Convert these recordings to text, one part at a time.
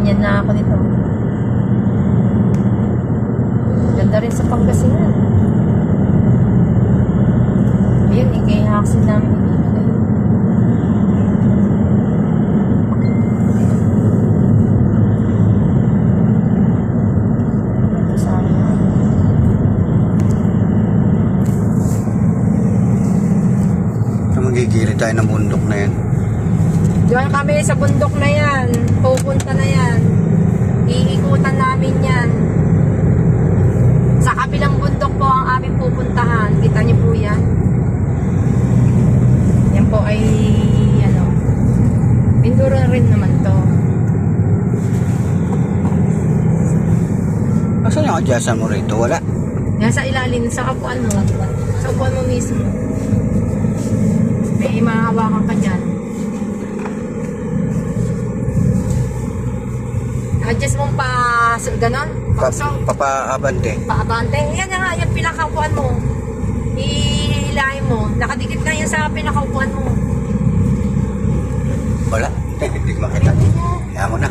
Ganyan na ako nito. Ganda rin sa Pangasinan. Ayun, ikay-haksin namin ibibigay. Ito sa amin. Magigilid tayo ng bundok na yan. Diyan kami sa bundok na yan. Pupunta na yan. Iikutan namin yan. Sa kabilang bundok po ang aming pupuntahan. Kita niyo po yan. Yan po ay ano, Mindoro rin naman to. Asan yung adyasan mo rito? Wala. Yan sa ilalim, sa kapuan mo. Sa kapuan mo mismo. May mahawakan ka dyan. Adjust mong pa ganon? Papaabante. Paabante. Yan nga, yung pinakaupuan mo. Ihilahin mo. Nakadikit na yan sa pinakaupuan mo. Wala. Hindi ko makita. Kaya mo na.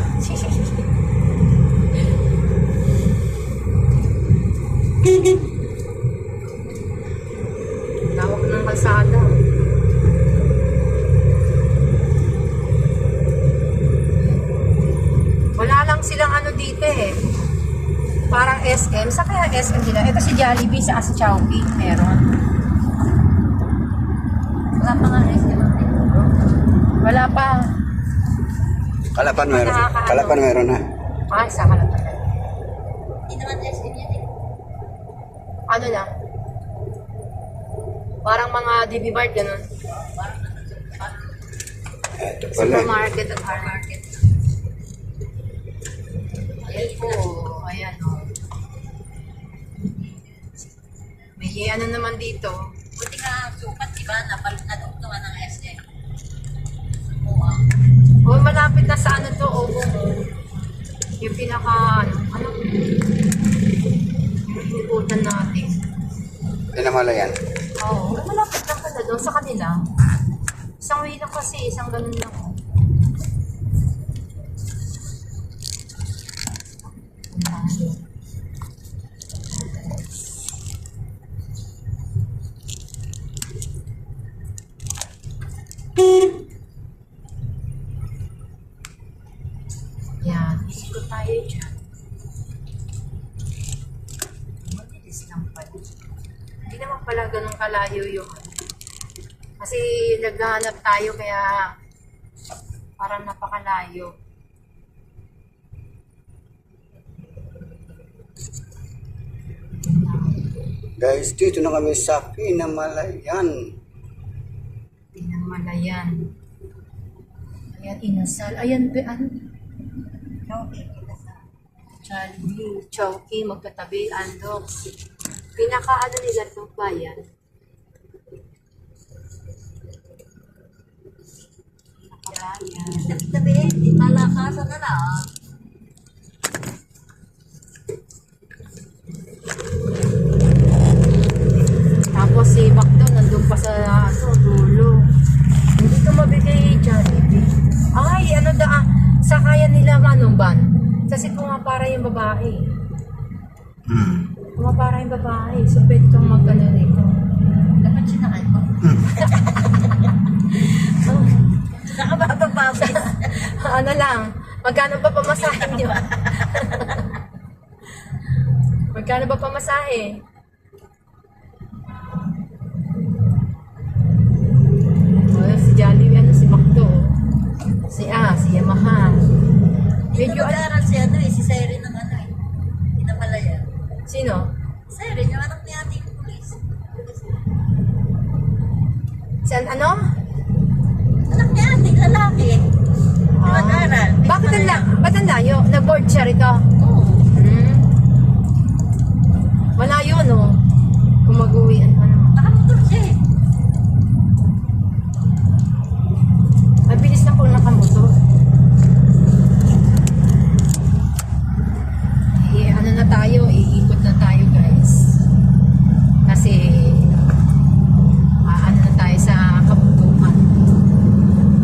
Lawak ng kalsada. Wala lang silang ano dito eh. Parang SM. Sa kaya SM nila? Ito si Jollibee sa si Chowking. Meron. Wala pa nga SM. Wala pa. Kalapan meron. Kalapan meron na. Ah, isa ka lang. Hindi naman SM yan eh. Ano lang? Parang mga DB Mart, ganun. Ito pala. Supermarket at market. Ayan po. Ayan o. May ano naman dito. Buti nga sukat, diba? Nadugtungan ng SM. Oo. O, malapit na sa ano to. O, yung pinaka, ano, yung ikutan natin. Pinamalayan. Oo. Malapit lang pala doon sa kanila. Isang way lang kasi, isang ganun lang. Yan, ikot tayo dyan. Mabilis lang pala. Hindi naman pala ganun kalayo yung kasi naghahanap tayo kaya parang napakalayo. Guys, dito na kami sa Pinamalayan. Pinamalayan. Ayan, inasal. Ayan, ano? Jollibee, Chowking, magkatabi, Andox. Pinaka ano nila itong bayan? Pinakabayan. Tabi, di malakasan na lang. Tapos si Bakdo nandun pa sa dulo. Hindi ko mabigay Jollibee. Ay, ano sa kaya nila anong ban? Kasi pumapara yung babae. Pumapara yung babae. So, pwede kang mag-ano rito. Dapat sinakal mo. Saka ba bababis? Ano lang, magkano ba pamasahe niyo? Magkano ba pamasahe? Oh, si Jollibee, ano, si Bakdo. Si Yamaha. Medyo alaran si ano eh, si Siren ng ano eh. Pinamalayan. Sino? Siren, yung anak ni ate ko pulis. Si ano? Anak ni ate, lalaki. Nag-aral. Ba't ang layo? Nag-board siya rito? Oo. Malayo, no? Kung mag-uwi, ano? Nakamotor siya eh. Mabilis na po nakamotor. Ano na tayo, iikot na tayo, guys. Kasi ano na tayo sa kabundukan.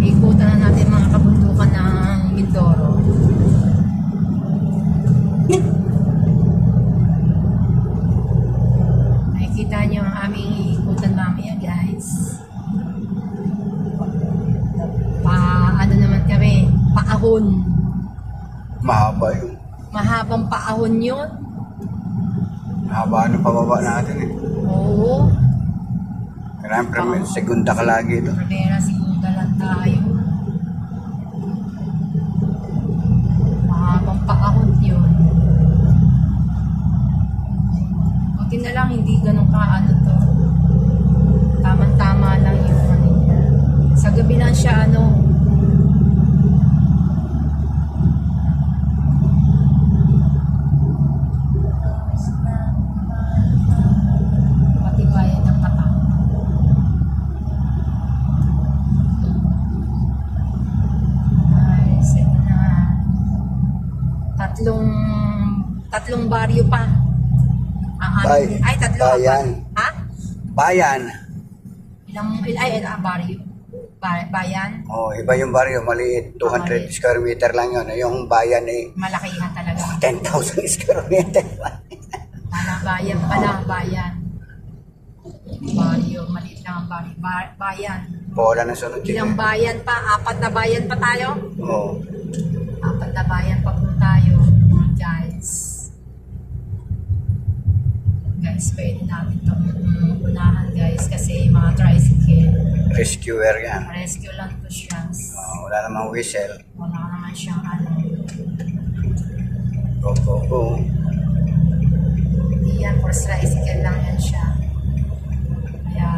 Iikutan na natin mga kabundukan ng Mindoro. paahon. Mahaba yun. Mahabang paahon yun. Mahaba ano pababa natin eh. Oo. Kailangan may segunda ka lagi ito. Primera, segunda lang tayo. Mahabang paahon yun. Buti na lang hindi ganun kaano to. Tama-tama lang yung ano niya. Sa gabi lang siya ano. Patibayan ng mata. Nice. Ito na. Tatlong baryo pa. Ay, tatlo. Bayan. Ha? Bayan. Baryo. Bayan. Oh, iba yung baryo, maliit. 200 Maliit. square meter lang yun. Yung bayan eh, Malakihan talaga. 10,000 square meter. Bayan pala, bayan. Baryo, maliit lang ang baryo. Bayan. Bola na sunod Ilang yun. bayan pa? 4 na bayan pa tayo? Oh. 4 na bayan pa po tayo. Guys. Guys, pwede natin itong unahan guys kasi mga tricycle. Rescuer yan. Rescue lang to siya. Wala namang whistle. Wala naman siyang ano. Go, go, go. Hindi yan, for tricycle lang yan siya. Kaya,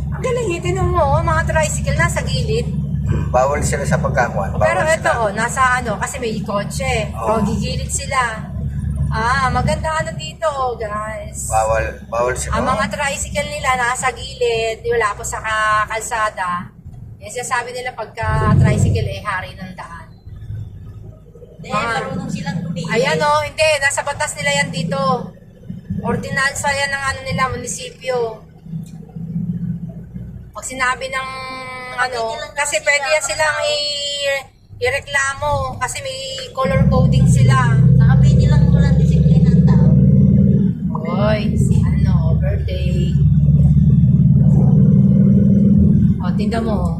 ang galing, tinan mo, mga tricycle nasa gilid. Bawal sila sa pagkakuan. Pero Bawal ito, sila. nasa ano, kasi may kotse. Oo. O, gigilid sila. Maganda ano dito, guys. Bawal sila. Ang mga tricycle nila nasa gilid, wala po sa kalsada. Yung sinasabi nila pagka tricycle hari ng daan. Marunong silang tumigil. Ayan o, hindi, nasa batas nila yan dito. Ordinansa yan ng ano nila, munisipyo. Pag sinabi ng ano, kasi pwede yan silang ireklamo kasi may color coding sila. Nakapili lang walang disiplina ng tao. Hoy, si ano, birthday. O, tingnan mo.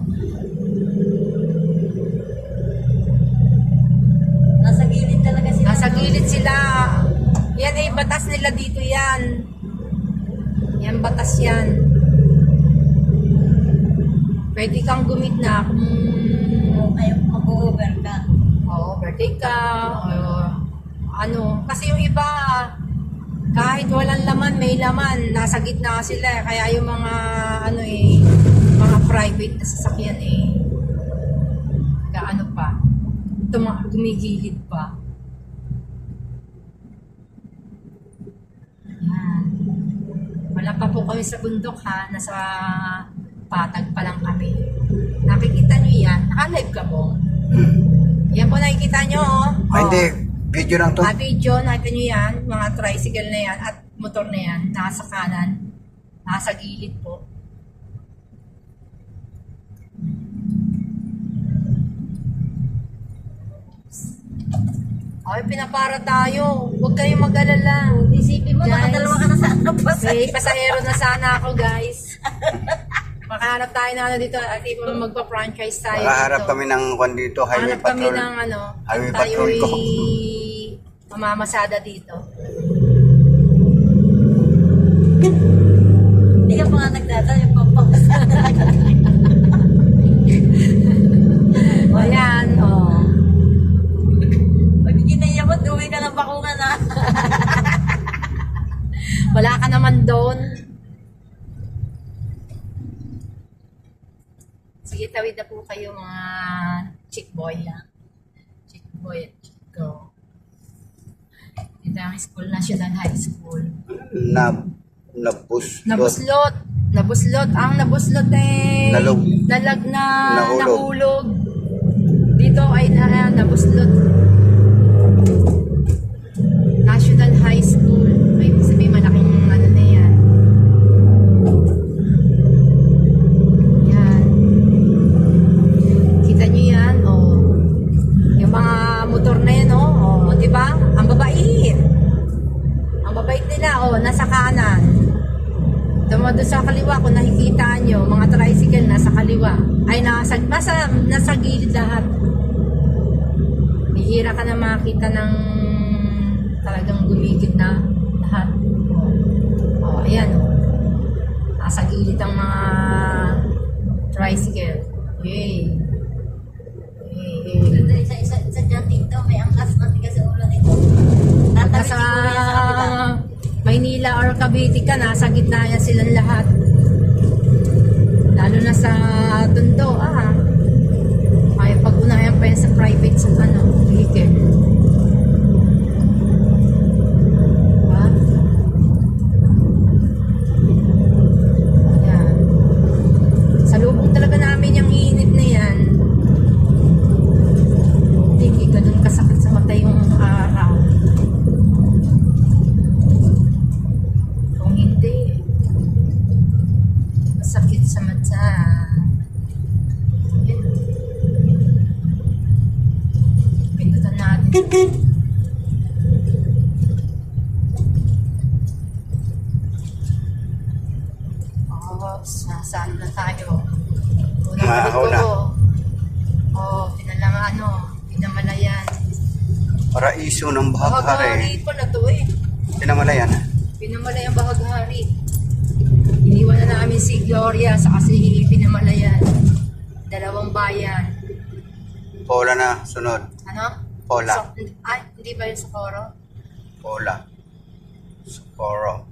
Nasa gilid talaga sila. Nasa gilid sila. Yan ay batas nila dito yan. Yan batas yan. Pwede kang gumit na kung Ayaw mag-over ka. birthday ka o ano. Kasi yung iba, kahit walang laman, may laman. Nasa gitna sila. Kaya yung mga ano mga private na sasakyan gaano pa. Tumigilid pa. Yan. Wala pa po kami sa bundok ha. Nasa patag pa lang kami. Nakikita nyo yan. Naka-live ka po. Yan po nakikita nyo. Ay, hindi. Video lang to. Video, nakita nyo yan. Mga tricycle na yan at motor na yan. Nasa kanan. Nasa gilid po. Ay, pinapara tayo. Huwag kayong mag-alala. Isipin mo, Guys. nakadalawa ka na sa ano pa sa May pasahero na sana ako, guys. Makahanap tayo na ano dito. At magpa-franchise tayo Nakaharap dito. kami ng kwan dito, highway Hanap kami patrol. ng ano. Highway tayo patrol ko. mamamasada dito. Hindi ka pa nga nagdata yung pampakasa. Ayan, oh. Pag ginaya mo, duwi ka ng bakungan na. Wala ka naman doon. Sige, tawid na po kayo mga chick boy. Chick boy at chick girl. Ito ang school, National High School. Nabuslot. Nabuslot. Ang nabuslot Nahulog. nahulog. Dito ay nabuslot. National High School. Ay, sabihin malaking ano na yan. Yan. Kita nyo yan, oh. Yung mga motor na yan, oh. Diba? Ang babait. Ang babait nila, oh, nasa kanan. Doon sa kaliwa, kung nakikita nyo, mga tricycle nasa kaliwa. Ay, nasa gilid lahat. bihira ka na makita ng talagang gumigit na lahat. Oh, ayan. Nasa gilid ang mga tricycle. Yay. Yay. Isa dyan dito, may angkas na tiga sa ulo nito. Pagka Tatawid sa siguro yan sa kabila. Maynila or Cavite ka, nasa gitna yan silang lahat. Lalo na sa Tondo, ay pag-unayan pa yan sa private sa vehicle. Diba? Ayan. Salubong talaga namin yung init na yan. Hindi ka dun kasakit sa mata yung araw. Kung hindi, masakit sa mata. Yan. Pindutan natin. Saan na tayo? Una. Pinamalayan. Paraiso ng Bahaghari. Bahaghari pala to eh. Pinamalayan. Pinamalayan Bahaghari. Iniwan na namin si Gloria sa kasi Pinamalayan. Dalawang bayan. Pola na, sunod. Ano? Pola. Hindi ba yung Socorro? Pola. Socorro.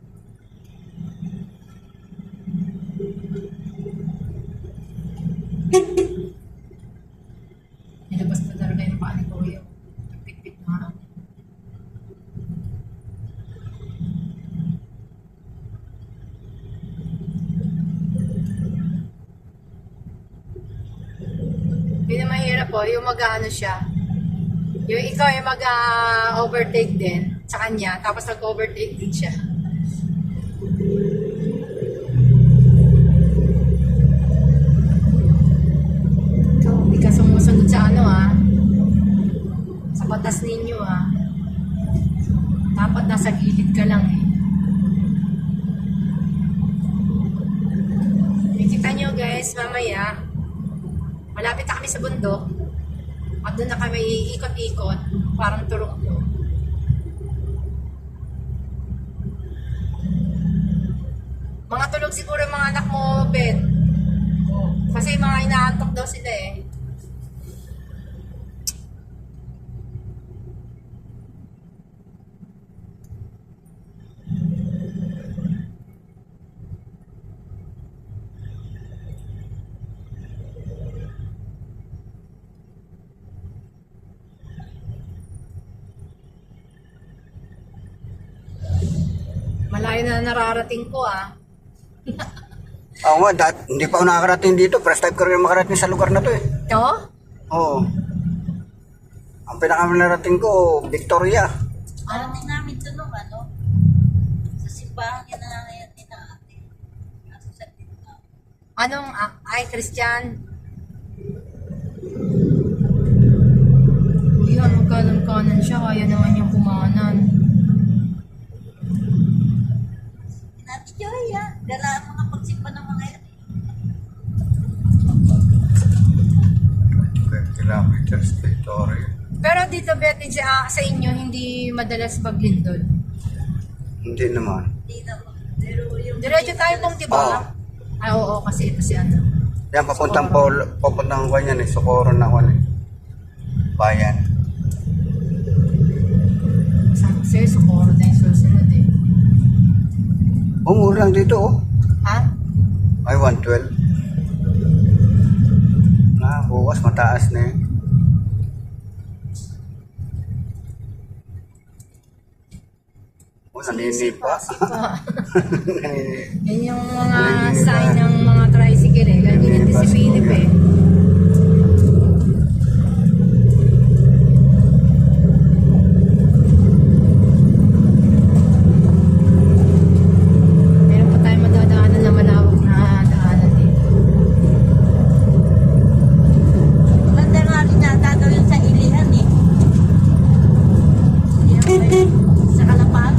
Nilabas pa talaga yung paa ni Kuya. Pit-pit na. Pinamahirap po, yung mag-ano siya. Yung ikaw yung mag-overtake din sa kanya, tapos nag-overtake din siya. Ikaw, hindi ka sumusunod sa sa batas ninyo Dapat nasa gilid ka lang eh. Nakikita nyo guys, mamaya, malapit na kami sa bundok. At doon na kami iikot-ikot, parang turok mo. Mga tulog siguro yung mga anak mo, Ben. Kasi mga inaantok daw sila eh. Malayo na nararating ko Oo nga, hindi pa ako nakakarating dito. First time ko rin makarating sa lugar na to eh. Ito? Oo. Ang pinakamarating ko, Victoria. Parating namin ito nung sa simbahan yan na ngayon ni na ate. Kaso sa dito. Anong, Christian? Yan, magkanan-kanan siya, kaya naman yung kumanan. Nati Joy dala ang mga pagsimba ng mga yan. 12 kilometers, Victoria. Pero dito, Betty, sa inyo, hindi madalas paglindol. Hindi naman. Hindi na pero yung Diretso tayo pong, di ba? Oo, kasi ito si ano. Yan, papuntang kwan yan eh. Socorro na kwan eh. Bayan. Sa'yo, Socorro na yung susunod eh. Mura lang dito oh. Ay, 112. Bukas mataas na eh. Naninipa. Yan yung mga sign ng mga tricycle eh. Ganyan din si Philip eh. Meron pa tayong madadaanan na malawak na daanan dito. maganda nga rin yata daw yun sa Ilihan eh. Sa Kalapag.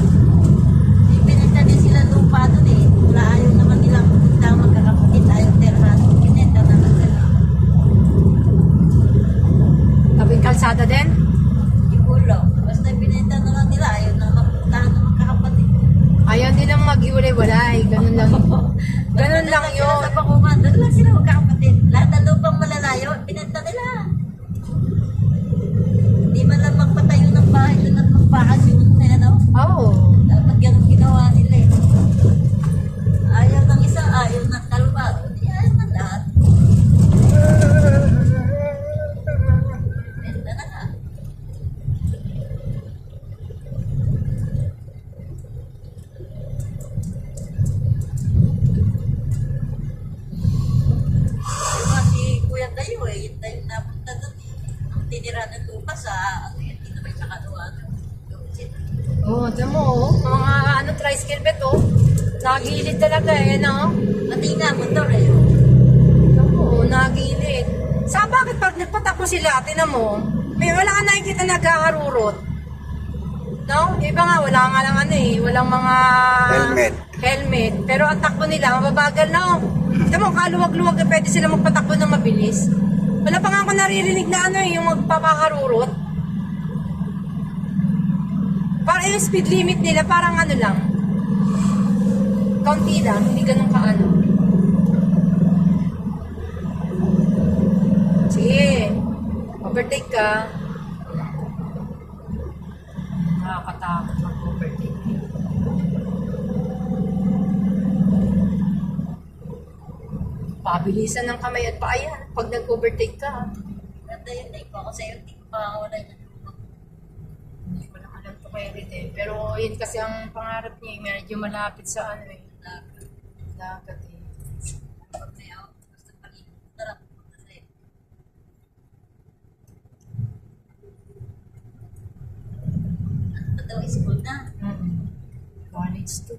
Pinita din sila lupa doon eh. Wala ayaw naman nilang magkakapatid. Ayaw terhan. Pinita na lang sila. Tabing kalsada din? binenta na lang nila. Ayaw na mapuntahan ng magkakapatid. Ayaw nilang maghiwalay-walay. Ganun lang. Ganun lang yun. Sa Pakuman, doon lang sila magkakapatid. Lahat ng lupang malalayo, binenta nila. Hindi man lang magpatayo ng bahay doon at magpakasyon na ano. Oo. Dapat ganun ginawa nila eh. Ayaw ng isa, ayaw ng dalawa. Hindi ayaw ng lahat. Benta na nga. Diba si Kuya tayo eh, yun tayo napunta doon eh. Ang tinira ng lupa sa, ano yun, dito may sa kanuan. Oo, tama mo. Mga ano, tricycle bet, oh. Nagilid talaga eh, no? Pati nga, motor eh. Oo, nagilid. Sa bakit pag nagpatakbo sila, tinan mo, may wala ka nakikita nagkaharurot. No? Iba nga, wala nga lang ano eh, walang mga... Helmet. Pero ang takbo nila, mababagal na, oh. Tinan mo, kaluwag-luwag na pwede sila magpatakbo ng mabilis. Wala pa nga ako naririnig na ano eh, yung magpapaharurot. Parang yung speed limit nila, parang ano lang. Kaunti lang, hindi ganun kaano. Sige, overtake ka. Nakakatakot mag-overtake. Pabilisan ng kamay at paayan pag nag-overtake ka. Ganda yun, like ako sa'yo, hindi ko pa wala niya. Hindi ko lang alam to kay Rit eh. Pero yun kasi ang pangarap niya, medyo malapit sa ano eh. Dagat eh. Pag may ako, gusto paligo. Tara, pupunta sa'yo. Ano pa daw, school na? College to.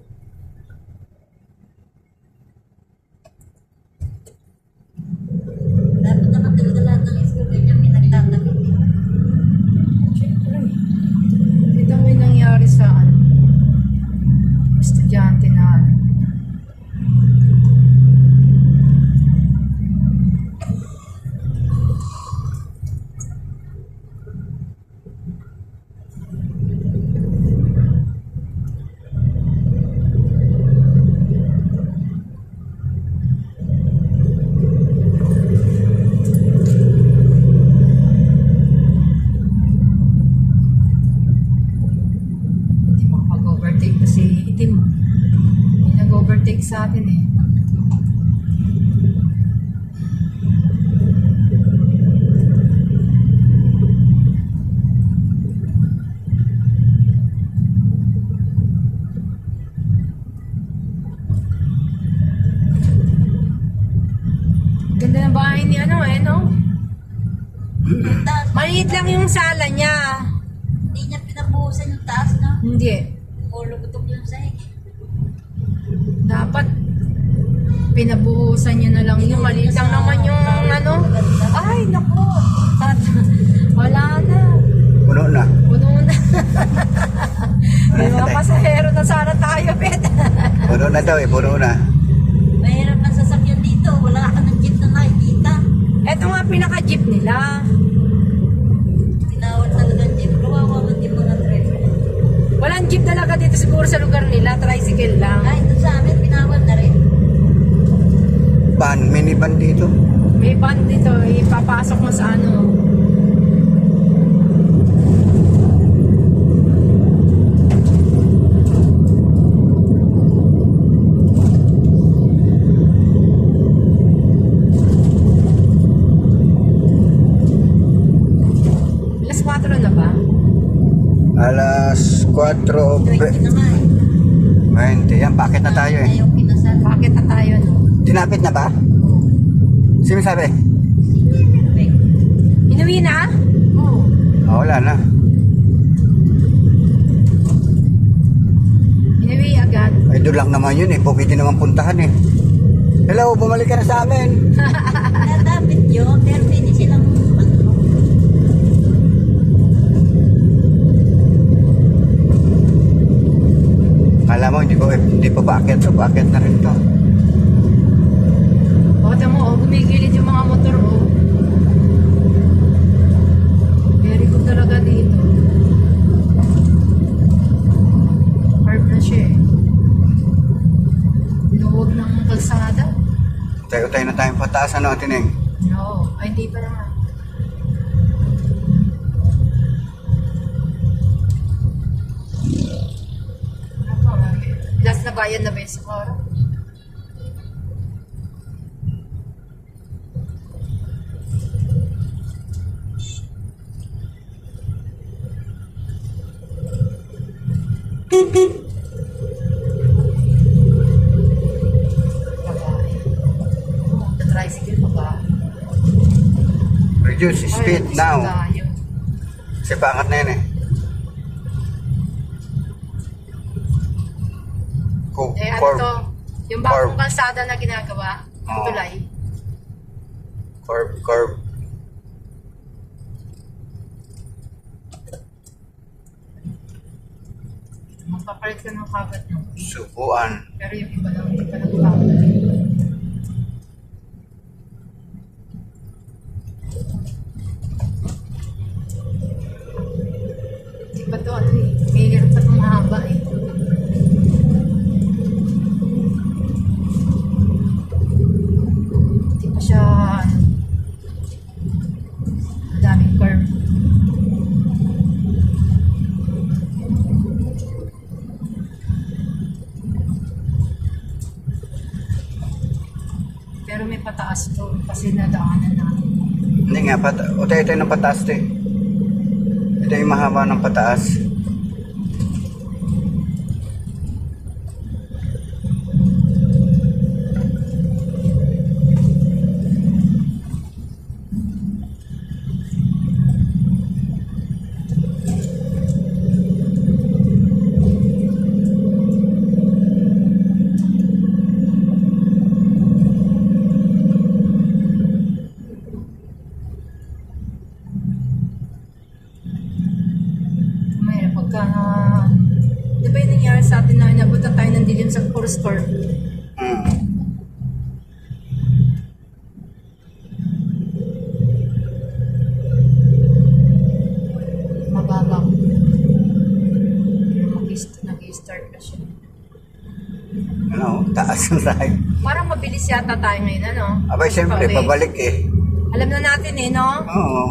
Dapat naman talaga lahat ng school ganyan may nagtatabit eh. Siyempre. Kita mo yung nangyari sa ano, estudyante na ano. Hindi makapag-overtake kasi itim. May nag-overtake sa atin eh. Ganda ng bahay ni ano eh, no? Yung taas, Maliit lang yung sala niya. hindi niya pinabuhusan yung taas na. Hindi. Pulubutok yung sahig. Dapat pinabuhusan niya na lang yung maliit lang naman yung ano. Ay, naku. Wala na. Puno na. Puno na. May mga pasahero na sana tayo, Pet. Puno na daw eh, puno na. Mahirap ang sasakyan dito. Wala ka ng jeep na nakikita. Ito nga pinaka-jeep nila. Tinawag talaga ng jeep. Kawawa man din mga driver. Walang jeep talaga dito siguro sa lugar nila. Tricycle lang. Ay, doon sa amin, pinawag na rin. Van, minivan dito. May van dito. Ipapasok mo sa ano. Alas 4 na ba? Alas 4 20 na nga eh. 20. Yan, bakit na tayo eh. Ayaw kinasal. Bakit na tayo, no? Tinapit na ba? Sino sabi? Inuwi na? Oo. Oh, wala na. Inuwi agad. Ay, doon lang naman yun eh. Pwede naman puntahan eh. Hello, bumalik ka na sa amin. Natapit yun, pero pwede silang ano. Kala mo, hindi pa bakit to. Bakit na rin to. O, tamo, oh, gumigilid yung mga motor, oh. Very good talaga dito. taas ano, Tineng? No, ay hindi pa naman. Ano pa ba? Last na bayan na ba yung Socorro? Babae. Oh, the tricycle babae. Reduce speed Ay, now. tayo. Kasi pangat na yun eh. Eh ano Curve. to? Yung bagong Curve. kalsada na ginagawa, Oo. tulay. Curve. Magpapalit ka ng kagat ng Subuan. pero yung iba lang, hindi pa nagpapalit. Hindi pa to ano eh, may hirap pa itong mahaba eh. Hindi pa siya ano, madaming curve. Pero may pataas to kasi nadaanan natin. Hindi nga, ito yung pataas to eh. Ito yung mahaba ng pataas. May pagka di ba yung nangyari sa atin na inabutan tayo ng dilim sa puro store? Hmm. Mababa. Nag-start na siya. Ano, taas na tayo. Parang mabilis yata tayo ngayon, ano? Abay, siyempre, Pauwi. pabalik eh. Alam na natin eh, no? Oo.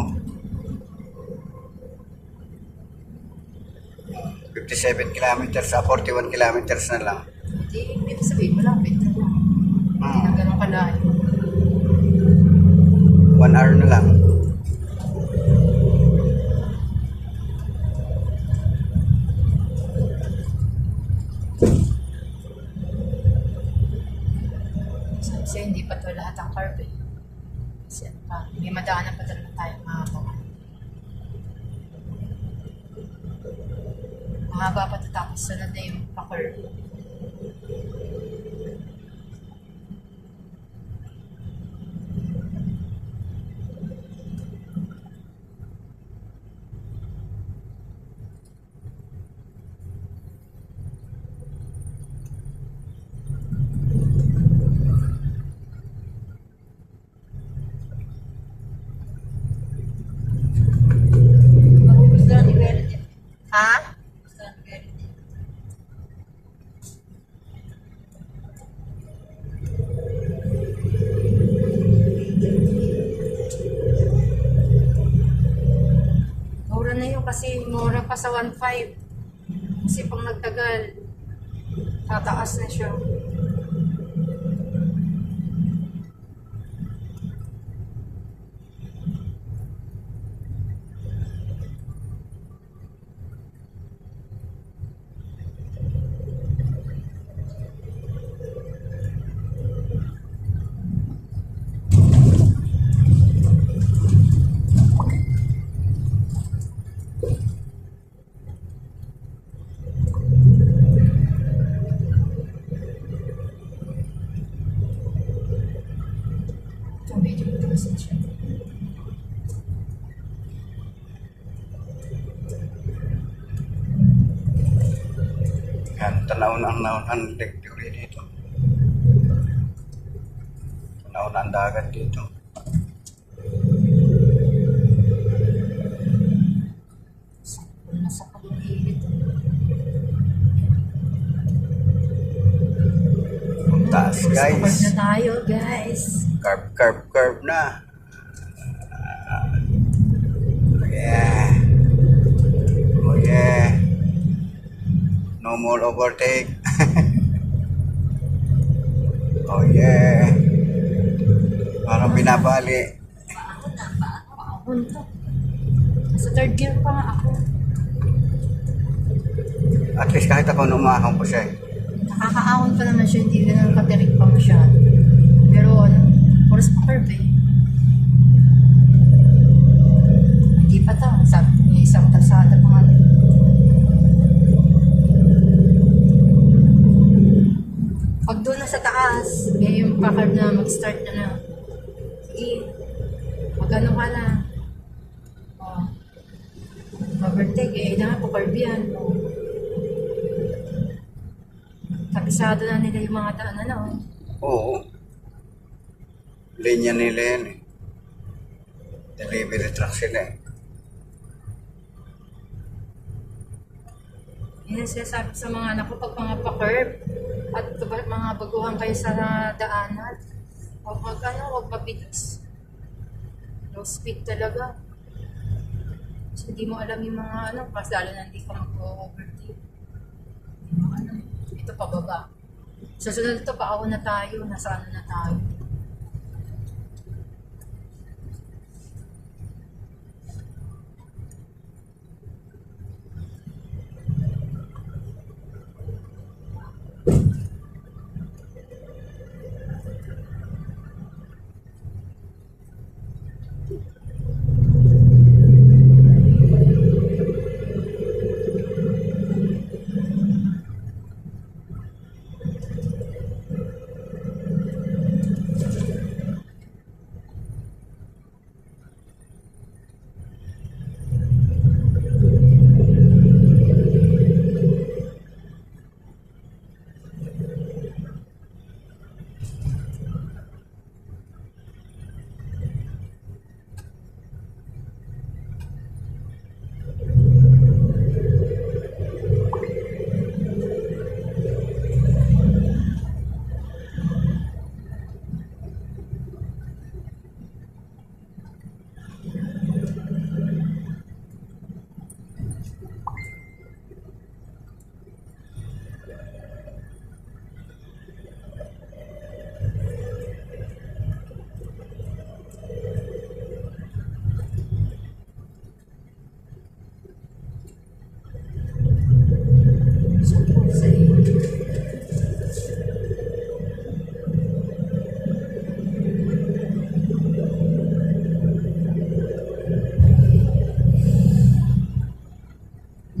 57 kilometers sa 41 kilometers na lang. Hindi, ibig sabihin, malapit na lang. Hindi na ganun kalayo. 1 hour na lang. Sabi sa'yo, hindi pa to lahat ang curve eh. Kasi ano pa, may madaanan pa talaga tayo mahaba. Mahaba pa ito tapos sunod na yung pa-curve. Gusto ni Verde. Ha? Gusto ni Verde. Mura na yun kasi mura pa sa 1.5. Kasi pang nagtagal, tataas na siya. Ito medyo mataas na siya. Yan, tanaw na ang lake theory dito. Tanaw na ang dagat dito. Nasa paligid. Ang taas, guys. Stop na tayo, guys. Curve na. Oh yeah. Oh yeah. No more overtake. Oh yeah. Parang binabali. Paahon to. Sa third gear pa nga ako. At least kahit ako numahon po siya. Nakakaahon pa naman siya, hindi ganun katirik pa masyado. Pero ano, oras pa curve eh. Hindi pa to, sabi may isang kalsada pa nga. Pag doon na sa taas, may yung pa-curve na mag-start na na. Sige, mag-ano ka na. Oh. Overtake eh, na po curve yan. Oh. Kabisado na nila yung mga daan na no? Oo. Linya nila yan eh. Delivery truck sila eh. Yan siya sabi sa mga anak ko pag mga pa-curve at mga baguhan kayo sa daanan. Huwag huwag mabilis. Low speed talaga. Kasi hindi mo alam yung mga mas lalo na hindi ka mag-overtake. Hindi mo alam. Ito pababa. Sa sunod ito, paahon na tayo. Nasa ano na tayo.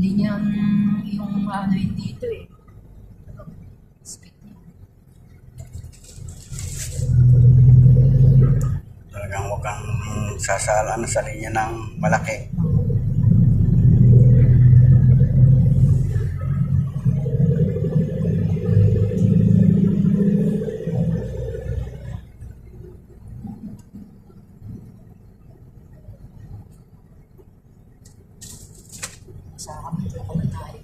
Hindi niya yung ano yun dito eh. Speed niya. Talagang huwag kang sasala sa linya ng malaki. Sa kami ko na tayo.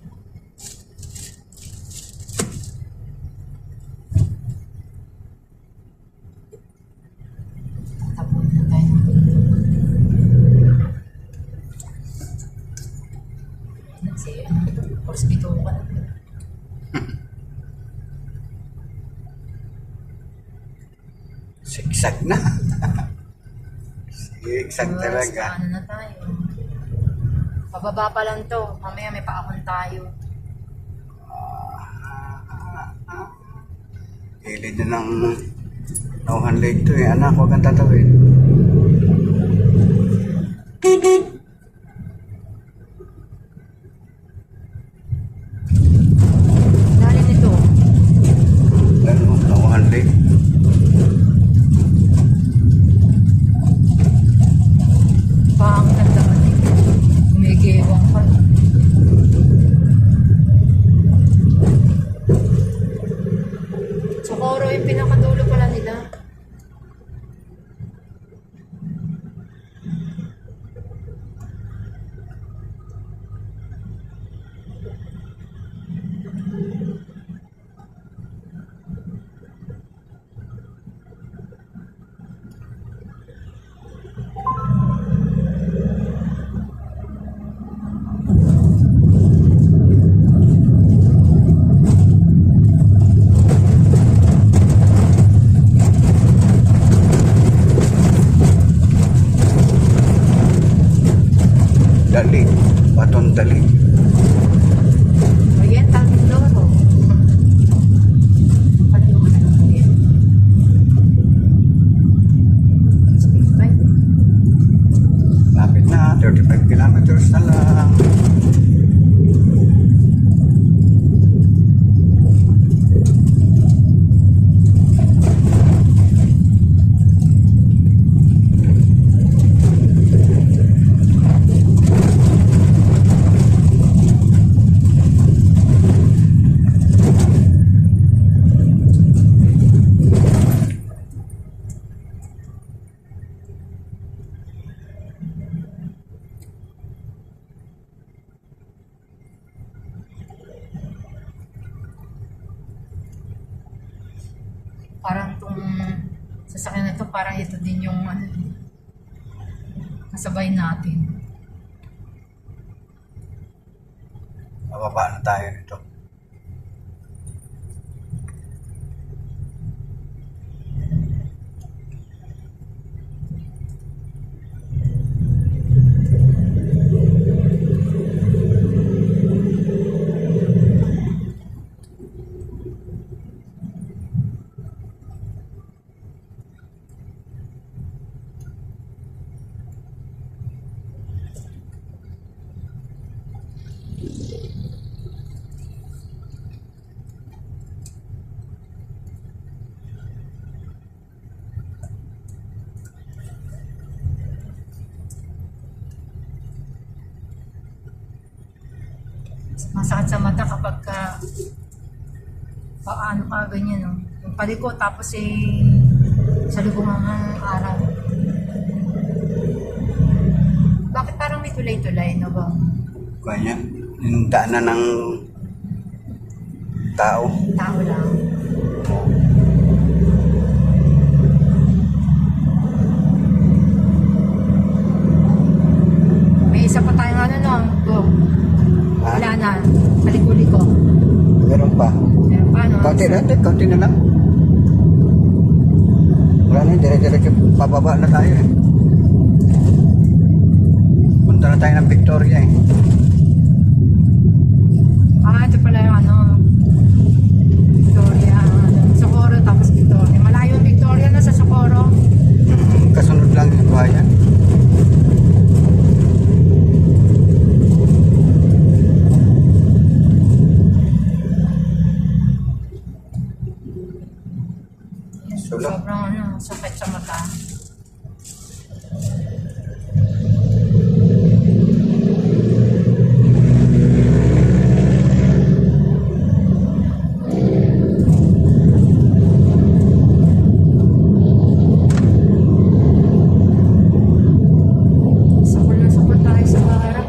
Tatapon na tayo. Kasi course bito ka na. Sigsag na. Sigsag talaga. Ano na tayo. Pababa pa lang to. Mamaya may paakon tayo. Gilid na ng Nauhan Lake to eh. Anak, huwag kang tatawid. Dali nito. Ano, Nauhan Lake. Pangit ang daan eh. Umigewang pa. Socorro yung pinakadulo pala nila. Dali. Baton Dali. Oriental Mindoro. Palayo ka ng Oriental. Speed bike. Lapit na, 35 kilometers na lang. Parang itong sasakyan na ito, parang ito din yung kasabay natin. Mababa na tayo nito. Masakit sa mata kapag paano ka ganyan, no? Yung paliko tapos sa lubungan ng araw. Bakit parang may tulay-tulay, no ba? Ganyan. Yung daanan ng tao. Tao lang. May isa pa tayong ano, no? Go. Ha? Wala na. Sa liko-liko. Meron pa. Meron pa, no? Kaunti na lang. Wala na, dire-diretso pababa na tayo eh. Punta na tayo ng Victoria eh. Ito pala yung ano, Victoria, Socorro, tapos Victoria. Malayo yung Victoria na sa Socorro. Kasunod lang yung bayan. Sulok. Sobrang sakit sa mata. Sakol tayo sa harap.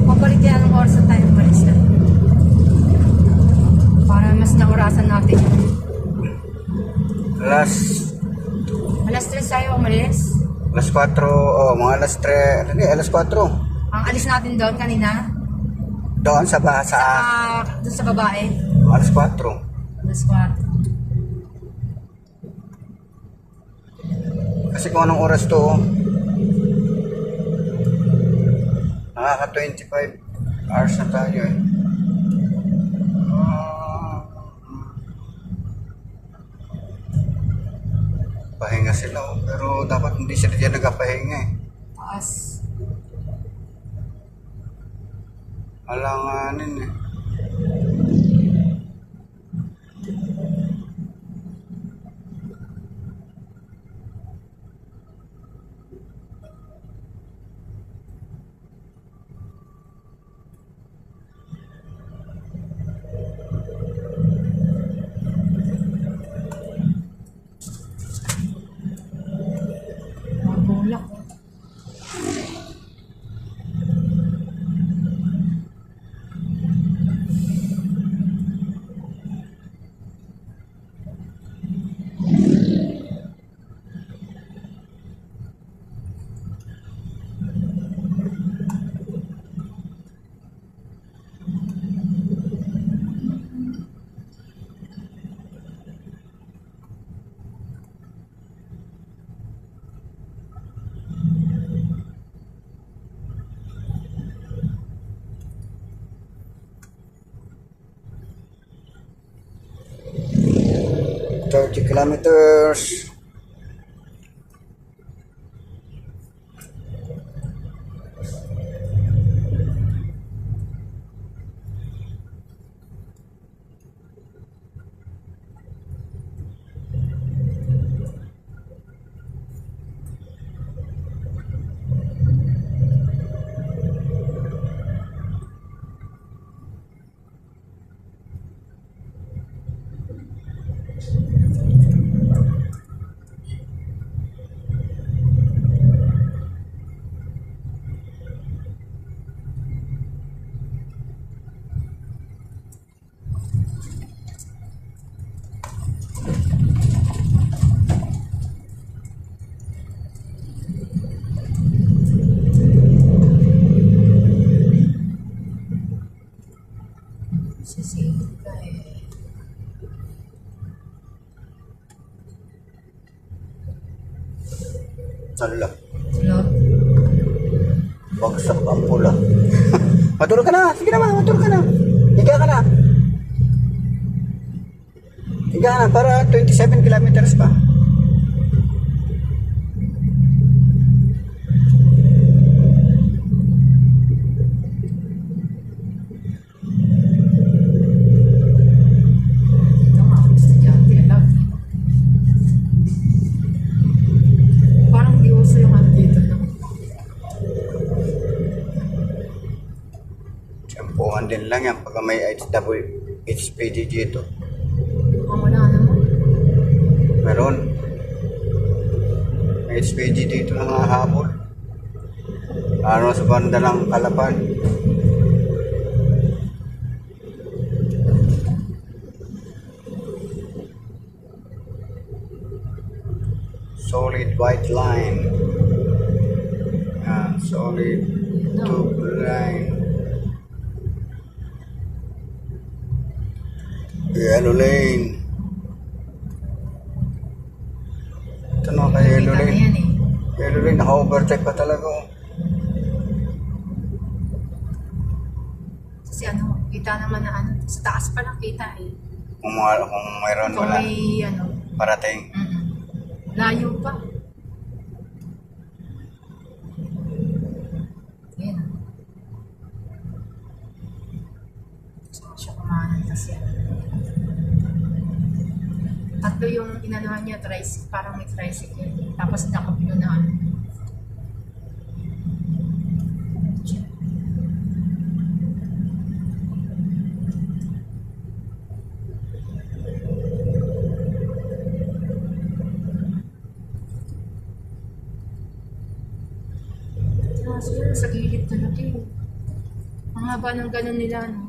Pabalik yan ng oras na tayo umalis na. Para mas naurasan natin. Alas 3 tayo umalis. Alas 4, mga alas 3, alas 4. Ang alis natin doon kanina. Doon sa bahasa, Doon sa babae. alas 4. Alas 4. Kasi kung anong oras to, nakaka 25 hours na tayo eh. Pahinga sila, oh. Pero dapat hindi sila dyan nagpapahinga eh. Taas. Alanganin eh. Mabulak. Thirty kilometers. Sisingit ka eh. Ala, Hello? bagsak ang pula. Matulog ka na. Sige naman, matulog ka na. Higa ka na. Higa ka na para 27 kilometers pa. Ito nga ako sa Jante. Alam. Parang di uso yung ano dito. No? Tiyempohan din lang yan pag may HPD dito. Ang wala naman. Meron. May HPG dito na nga habol. Ano sa banda ng Kalapan. Solid white line. Yan, solid tube line. Yellow lane. Ito na kay yellow Kita na lane. yan eh. Yellow lane, naka-overtake pa talaga. Oh. Kasi ano, kita naman na ano. Sa taas pa lang kita eh. Kung mayroon Kung wala. may ano. Parating. Layo pa. Yan. Saan siya kumanan kasi. Tatlo yung inanuhan niya, parang may tricycle. Tapos nakapilo na ano. Sila sa gilid talaga eh. Ang haba ng ganun nila, no?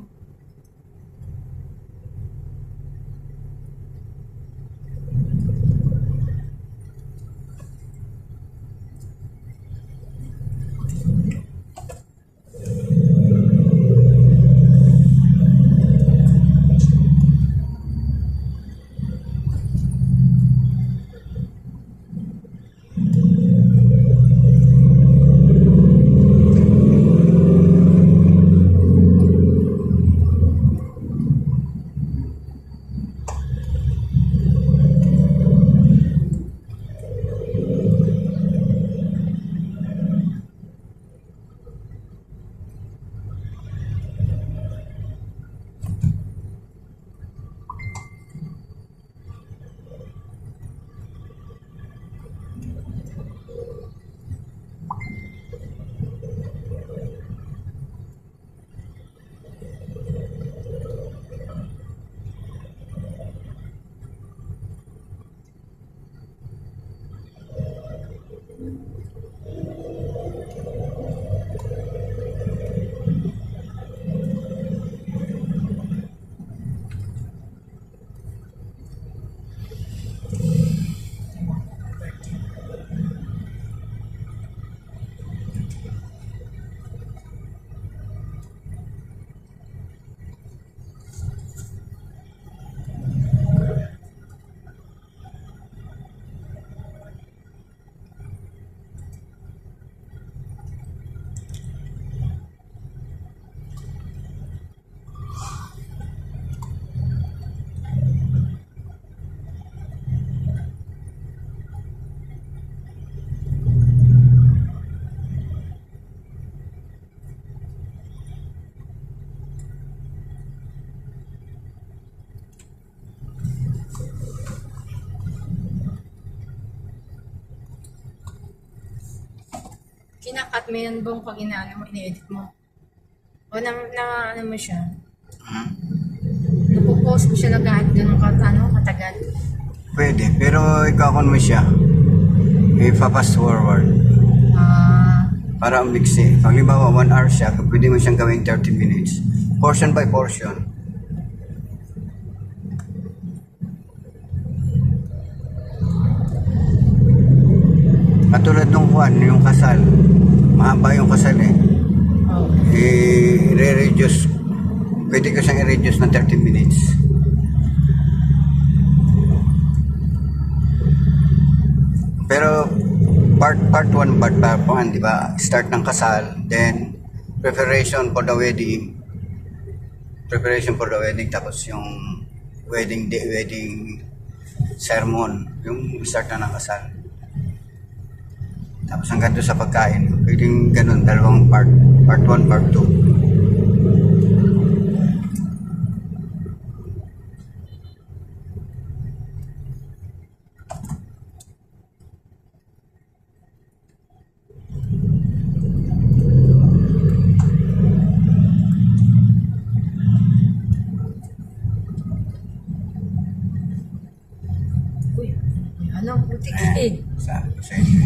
Kinakat mo yan bang pag inaano mo, ini-edit mo? O ano mo siya? Napopost mo siya na kahit ganun katagal. Pwede, pero ikakon mo siya. I-fast forward. Para umiksi. Pag libawa 1 hour siya, pwede mo siyang gawing 30 minutes. Portion by portion. Katulad nung Juan, yung kasal. Mahaba yung kasal eh. Oh. I-reduce. Pwede ko siyang i-reduce ng 30 minutes. Pero part 1, part 1, di ba? Start ng kasal, then preparation for the wedding. Preparation for the wedding, tapos yung wedding day, wedding sermon, yung start na ng kasal. Tapos hanggang doon sa pagkain, pwedeng ganun, dalawang part. Part 1, part 2. Uy, ano, putik eh. Sabi ko sa inyo.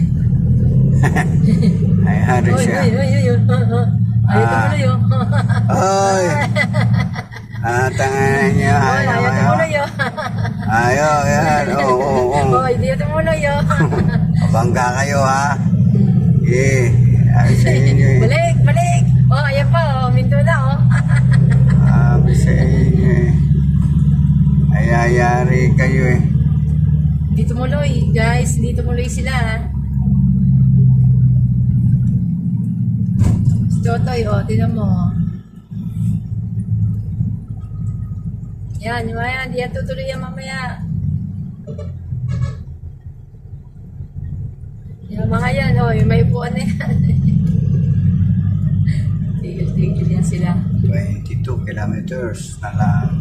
Ay, hari Uy, siya. Ayaw tumuloy oh. Oy! Tangan niya. Ayaw tumuloy oh. Ayaw, yan. Oo. Uy, di tumuloy oh. Mabangga kayo, ha? Eh, ay sa inyo eh. Balik. Oh, ayan pa oh, minto na oh. Sabi sa inyo eh. Ay, ayari kayo eh. Di tumuloy, guys. Di tumuloy sila ha. Totoy, oh, tinan mo. Yan, di yan tutuloy yan mamaya. Yung mga yan, oh, yung may upuan na yan. Tigil yan sila. 22 kilometers na lang.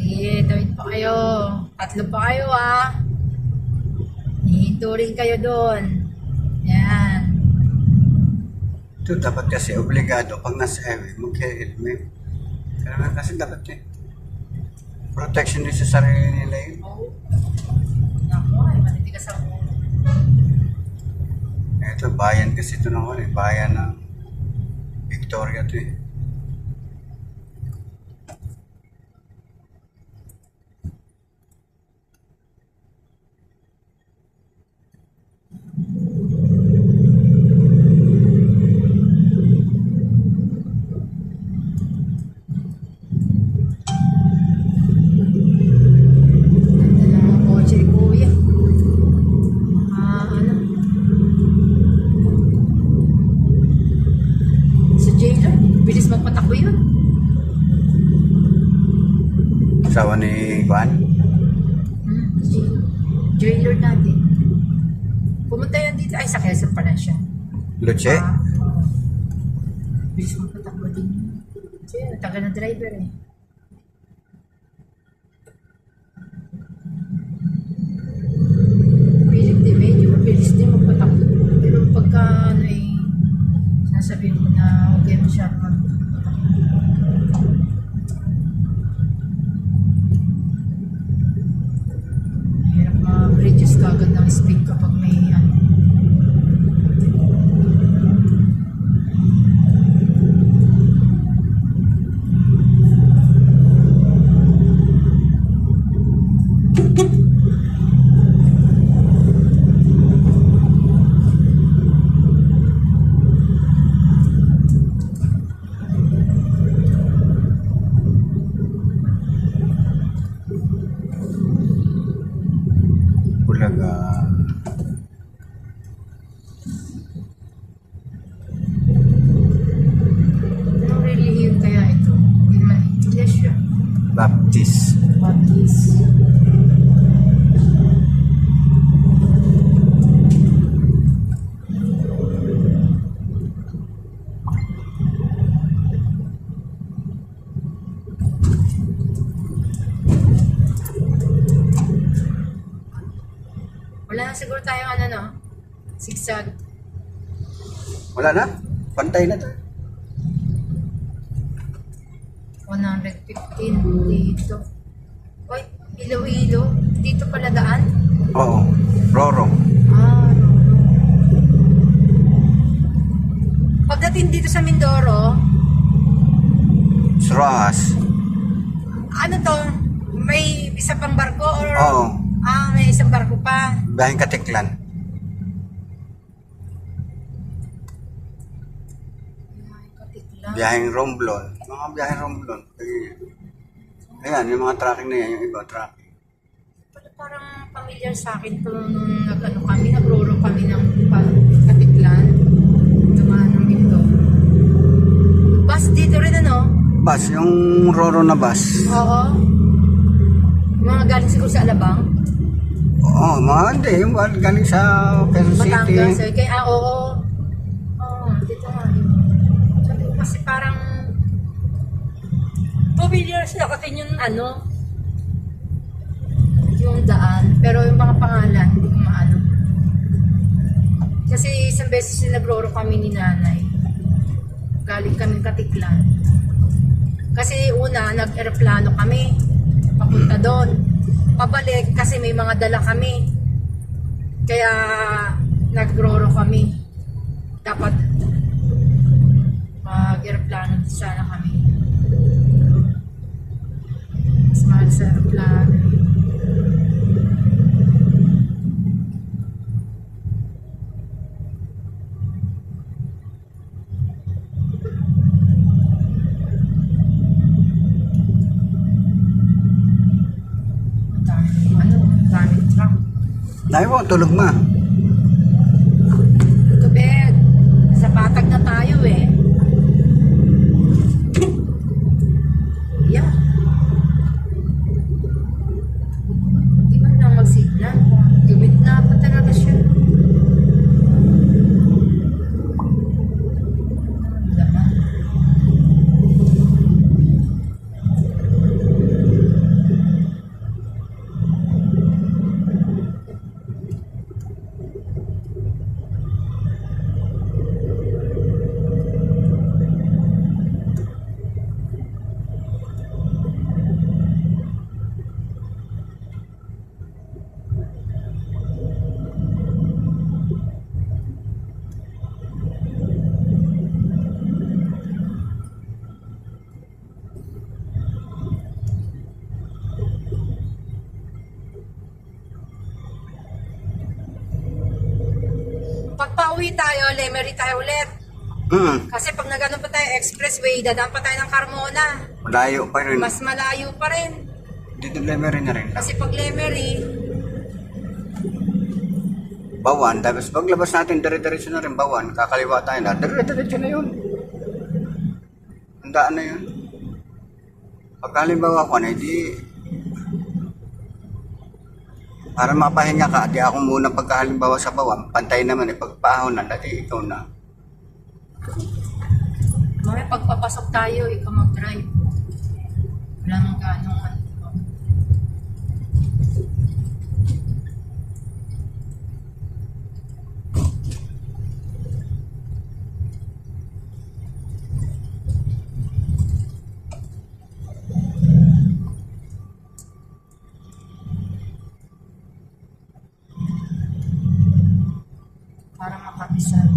Sige, tawid pa kayo. 3 pa kayo, ah. Hihinto rin kayo doon. Yan. Ito dapat kasi obligado pag nasa highway mag-helmet. Kailangan kasi dapat eh. Protection din sa sarili nila yun. Oh. Naku, ay matitigas ang ulo. Ito, bayan kasi ito naman eh. Bayan ng Victoria to eh. Asawa ni Juan? Jailer natin. Pumunta yan dito. Ay, sa Quezon pala siya. Luce? Bilis mo patakbo din. Kasi taga na driver eh. Pilit din, medyo mabilis din magpatakbo. Pero pagka ano eh, sinasabihin mo na huwag kayo masyado magpatakbo. Hirap ma-reduce ka agad ng speed kapag may ano. Bulaga. Anong relihiyon kaya ito? Hindi naman iglesia. Baptist. Baptist. lang siguro tayong ano no? Sigsag. Wala na? Pantay na to. 115 dito. Uy, Iloilo. Dito pala daan? Oo. Roro. Ah, pagdating dito sa Mindoro, Suras. ano to? May isa pang barko or Oo. may isang barko pa. Biyaheng Katiklan. Katiklan. Biyaheng Romblon. Mga biyaheng Romblon. Ayan, yung mga tracking na yan, yung iba tracking. Parang familiar sa akin to nung nagroro kami ng Katiklan. Dumaan ng Mindoro. Bus dito rin ano? Bus, yung Roro na bus. Oo. Mga galing siguro sa Alabang. Oo, mga hindi. Yung galing sa Quezon City. Batangas. Kaya, oo. Oo, dito nga. Sabi ko kasi parang familiar siya kasi yung ano, yung daan. Pero yung mga pangalan, hindi ko maano. Kasi isang beses nagroro kami ni nanay. Galing kami Katiklan. Kasi una, nag-aeroplano kami. Papunta doon. Pabalik kasi may mga dala kami. Kaya nagroro kami. Dapat mag-aeroplano sana kami. Mas mahal sa aeroplano. Daming truck. Dahil mo, tulog ma. To bed. Sa patag na tayo eh. Yeah. Hindi man lang mag-signal. Gumit na pa talaga siya. Wala na. Pag pauwi tayo, Lemery tayo ulit. Kasi pag nagano pa tayo expressway, dadaan pa tayo ng Carmona. Malayo pa rin. Mas malayo pa rin. Dito Lemery na rin. Kasi pag Lemery, Bawan. Tapos paglabas natin, dire-diretso na rin Bawan. Kakaliwa tayo na. Dire-diretso na yun. Ang daan na yun. Pagkalimbawa ko na, di para mapahinga ka, di ako muna pagkahalimbawa sa Bawan. Pantay naman eh. Pagpahon na, dati ikaw na. may pagpapasok tayo, ikaw mag-drive. Wala nang ganong ano. Para makabisan.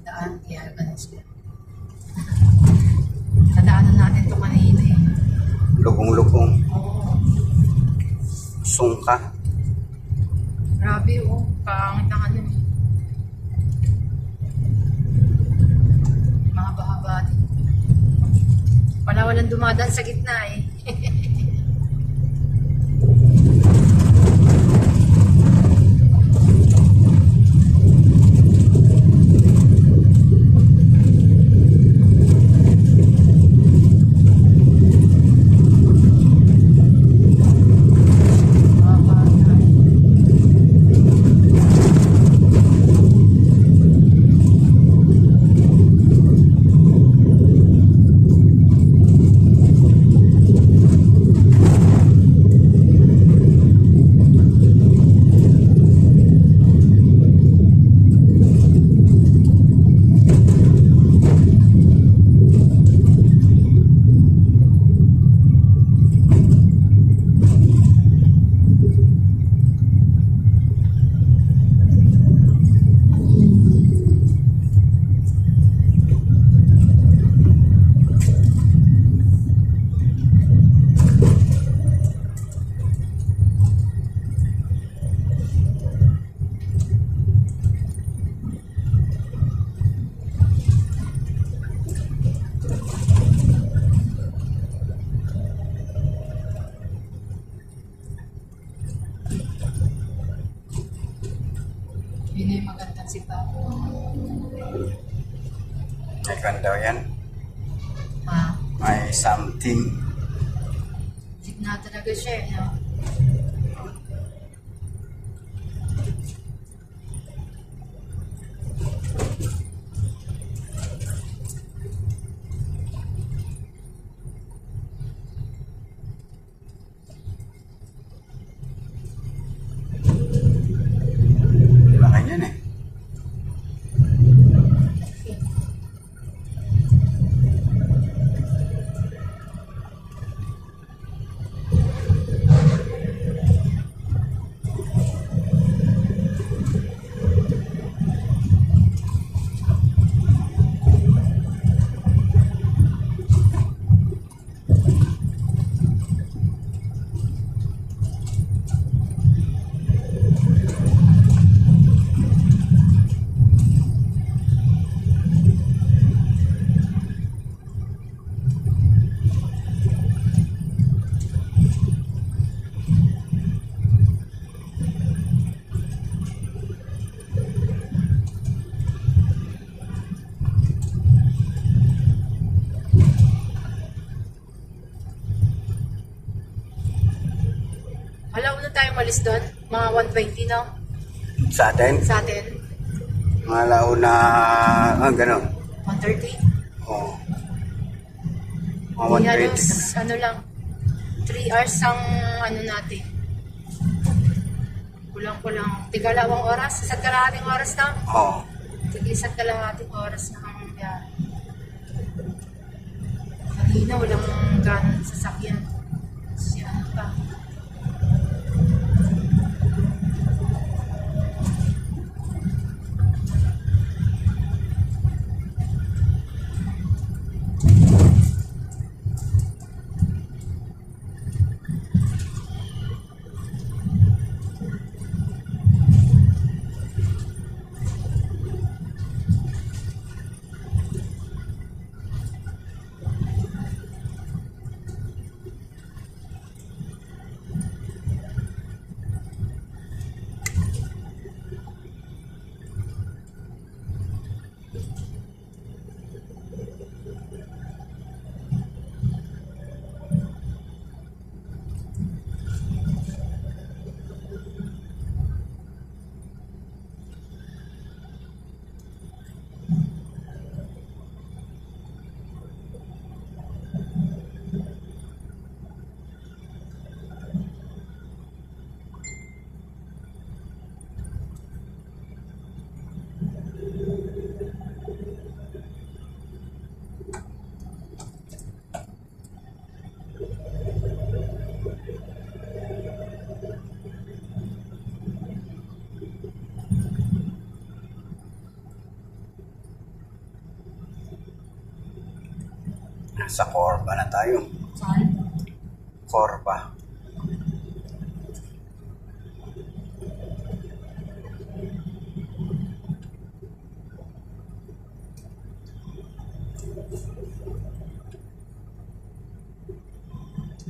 Daan, kaya ganun sila. Nadaanan natin ito kanina eh. Lugong-lugong. Oo. Sungka. Grabe oh, pangit ang ano eh. Mahaba-haba din. Pala walang dumadaan sa gitna eh. Mahaba na. Yun yung magandang si Papa. May kan daw yan. Ha? May something. Gitna talaga siya eh, no? Laki yan eh. Alam mo na tayo malis doon? Mga 120 no? Sa atin, Sa atin? mga launa, gano'n. 130? Oo. Mga Hindi 120. halos, ano lang, 3 hours ang ano natin. Kulang-kulang. Tigalawang oras, isa't kalahating oras na. Oo. Isa't kalahating oras na ang biyahe. Kanina walang ganong sasakyan. Kasi ano pa. Sa Corba na tayo. Saan? Corba.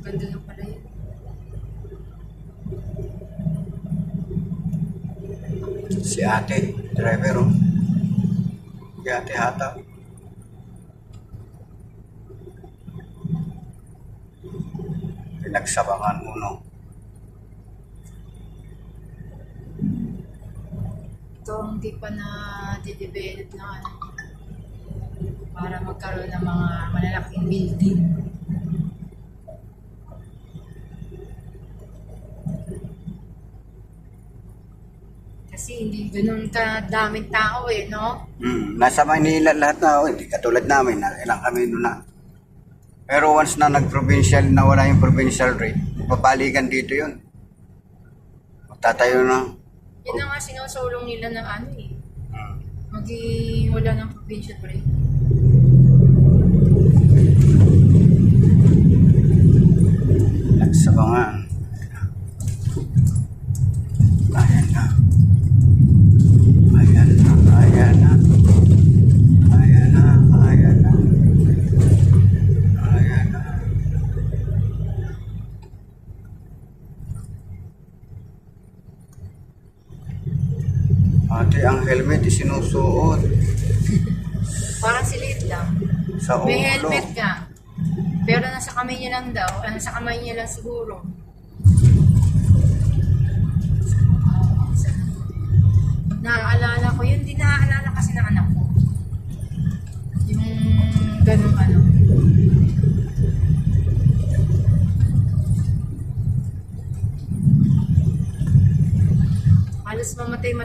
Ganda lang pala yun. Si ate, driver oh. Si ate hata. Pinagsabangan mo no. Ito hindi pa na de-develop na ano. Para magkaroon ng mga malalaking building. Kasi hindi ganun kadaming tao eh, no? Nasa Manila lahat na, oh, hindi katulad namin, ilang kami noon na. Pero once na nag-provincial, nawala yung provincial rate, babalikan dito yun. Magtatayo na. Yun na nga sinusulong nila ng ano eh. Hmm. Wala ng provincial rate. Nagsabangan. Ayan na. Ayan na, ayan na. Ayan na, ayan na. Ayan na. Ate, ang helmet isinusuot Parang silid lang. sa May ulo. helmet ka. Pero nasa kamay niya lang daw. Nasa kamay niya lang siguro. Naaalala ko yun. Di naaalala kasi ng anak ko. Yung ganun ano. Halos mamatay